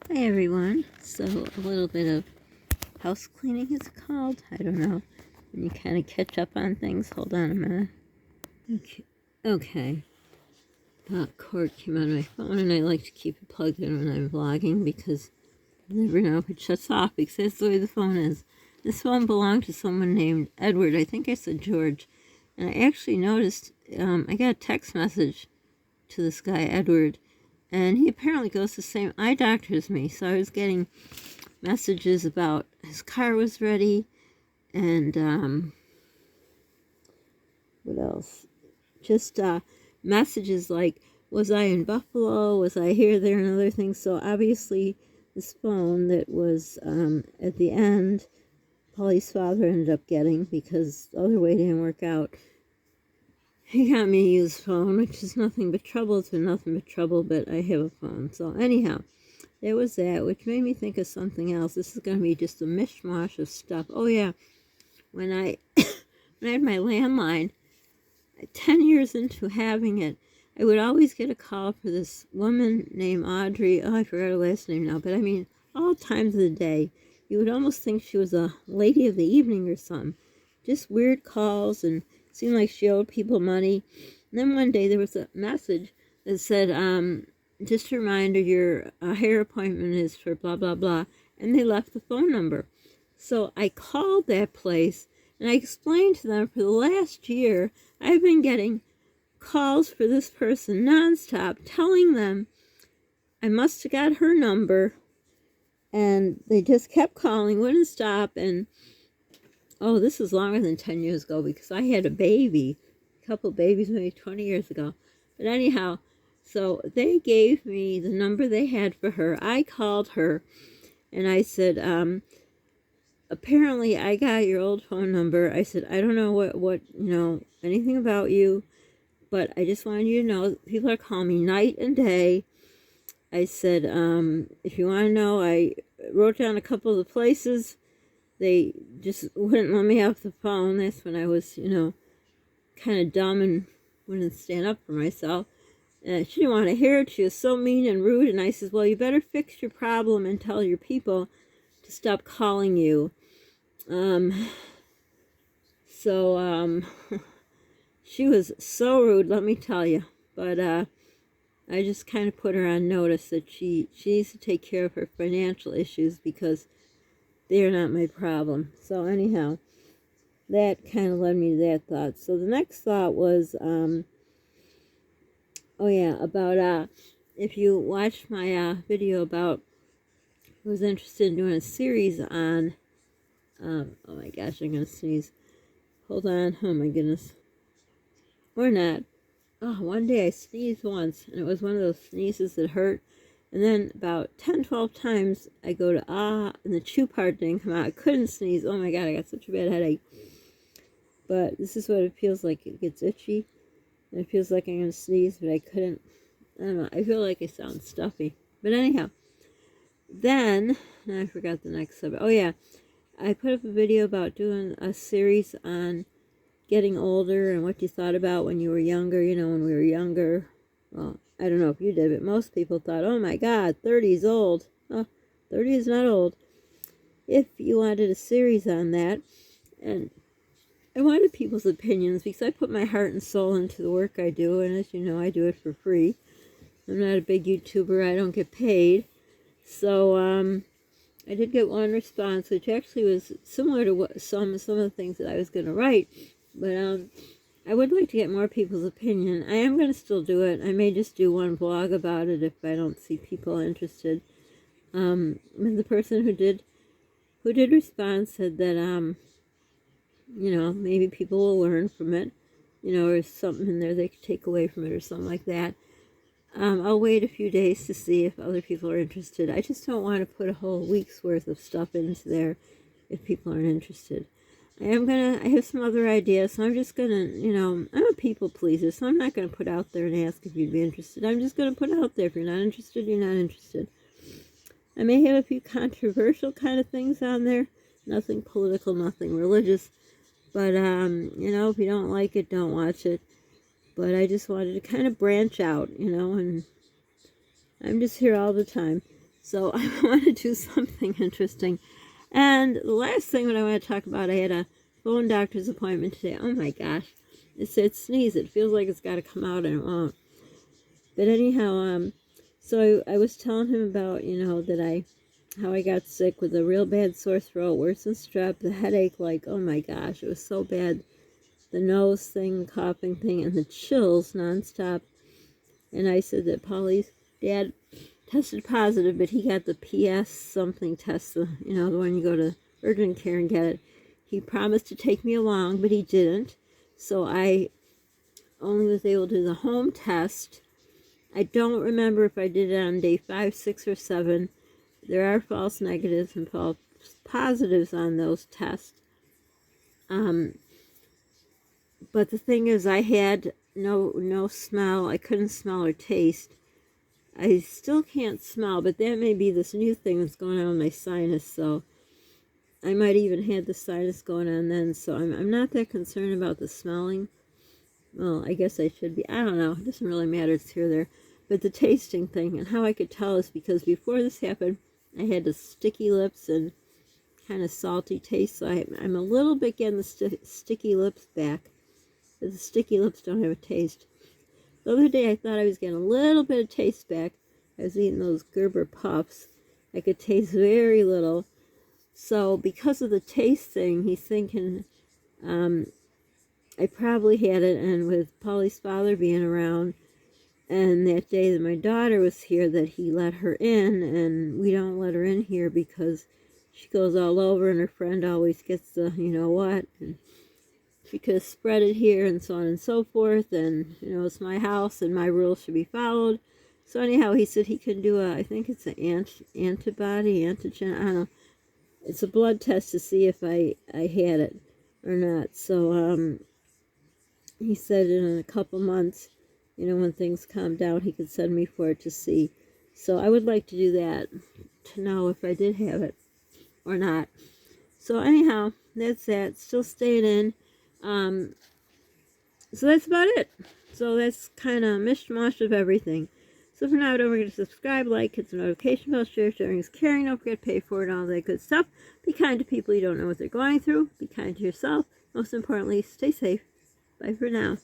Hi everyone. So a little bit of house cleaning is called. I don't know. When you kind of catch up on things. Hold on a minute. Okay. That cord came out of my phone and I like to keep it plugged in when I'm vlogging because you never know if it shuts off because that's the way the phone is. This phone belonged to someone named Edward. I think I said George. And I actually noticed, I got a text message to this guy, Edward, and he apparently goes to the same eye doctor as me. So I was getting messages about his car was ready, and what else? Just messages like, was I in Buffalo? Was I here, there, and other things? So obviously this phone that was at the end, Polly's father ended up getting because the other way didn't work out. He got me a used phone, which is nothing but trouble. It's been nothing but trouble, but I have a phone. So anyhow, there was that, which made me think of something else. This is going to be just a mishmash of stuff. Oh yeah, when I when I had my landline, 10 years into having it, I would always get a call for this woman named Audrey. Oh, I forgot her last name now, but I mean, all times of the day. You would almost think she was a lady of the evening or something. Just weird calls and seemed like she owed people money. And then one day there was a message that said, just a reminder, your hair appointment is for blah, blah, blah. And they left the phone number. So I called that place and I explained to them for the last year, I've been getting calls for this person nonstop, telling them I must have got her number. And they just kept calling, wouldn't stop. And oh, this is longer than 10 years ago because I had a baby, a couple of babies maybe 20 years ago. But anyhow, so they gave me the number they had for her. I called her and I said, apparently I got your old phone number. I said, I don't know what anything about you, but I just wanted you to know people are calling me night and day. I said, if you want to know, I wrote down a couple of the places. They just wouldn't let me off the phone. That's when I was, kind of dumb and wouldn't stand up for myself. And she didn't want to hear it. She was so mean and rude. And I said, well, you better fix your problem and tell your people to stop calling you. She was so rude, let me tell you. But I just kind of put her on notice that she needs to take care of her financial issues because they are not my problem. So anyhow, that kind of led me to that thought. So the next thought was, about if you watched my video about, I was interested in doing a series on, oh my gosh, I'm going to sneeze. Hold on, oh my goodness. Or not. Oh, one day I sneezed once, and it was one of those sneezes that hurt. And then about 10, 12 times, I go to and the chew part didn't come out. I couldn't sneeze. Oh my God, I got such a bad headache. But this is what it feels like. It gets itchy. And it feels like I'm going to sneeze, but I couldn't. I don't know. I feel like I sound stuffy. But anyhow, then, I forgot the next subject. Oh yeah, I put up a video about doing a series on getting older and what you thought about when you were younger, when we were younger. Well, I don't know if you did, but most people thought, oh my God, 30 is old. Oh, 30 is not old. If you wanted a series on that, and I wanted people's opinions because I put my heart and soul into the work I do, and as you know, I do it for free. I'm not a big YouTuber. I don't get paid. So, I did get one response, which actually was similar to what some of the things that I was going to write. But I would like to get more people's opinion. I am going to still do it. I may just do one vlog about it if I don't see people interested. The person who did respond said that maybe people will learn from it. Or something in there they could take away from it or something like that. I'll wait a few days to see if other people are interested. I just don't want to put a whole week's worth of stuff into there if people aren't interested. I have some other ideas, so I'm just gonna, I'm a people pleaser, so I'm not gonna put out there and ask if you'd be interested. I'm just gonna put out there, if you're not interested, you're not interested. I may have a few controversial kind of things on there, nothing political, nothing religious, but, if you don't like it, don't watch it. But I just wanted to kind of branch out, and I'm just here all the time. So I want to do something interesting. And the last thing that I want to talk about, I had a phone doctor's appointment today. Oh my gosh. It said sneeze. It feels like it's got to come out and it won't. But anyhow, so I was telling him about, how I got sick with a real bad sore throat, worse than strep, the headache, like, oh my gosh, it was so bad. The nose thing, the coughing thing, and the chills nonstop. And I said that Polly's dad tested positive, but he got the PS something test, the one you go to urgent care and get it. He promised to take me along, but he didn't. So I only was able to do the home test. I don't remember if I did it on day 5, 6, or 7. There are false negatives and false positives on those tests. But the thing is, I had no smell. I couldn't smell or taste. I still can't smell, but that may be this new thing that's going on with my sinus. So I might even had the sinus going on then. So I'm not that concerned about the smelling. Well, I guess I should be. I don't know. It doesn't really matter. It's here or there. But the tasting thing, and how I could tell is because before this happened, I had the sticky lips and kind of salty taste. So I'm a little bit getting the sticky lips back. But the sticky lips don't have a taste. The other day I thought I was getting a little bit of taste back. I was eating those Gerber puffs. I could taste very little. So because of the taste thing, he's thinking I probably had it, and with Polly's father being around, and that day that my daughter was here, that he let her in, and we don't let her in here because she goes all over, and her friend always gets the you-know-what, and she could have spread it here, and so on and so forth, and, it's my house, and my rules should be followed. So anyhow, he said he can do I think it's an antigen, I don't know. It's a blood test to see if I had it or not. So, he said in a couple months, when things calm down, he could send me for it to see. So I would like to do that to know if I did have it or not. So anyhow, that's that. Still staying in. So that's about it. So that's kind of mishmash of everything. So for now, don't forget to subscribe, like, hit the notification bell, share, sharing is caring, don't forget to pay for it, and all that good stuff. Be kind to people you don't know what they're going through. Be kind to yourself. Most importantly, stay safe. Bye for now.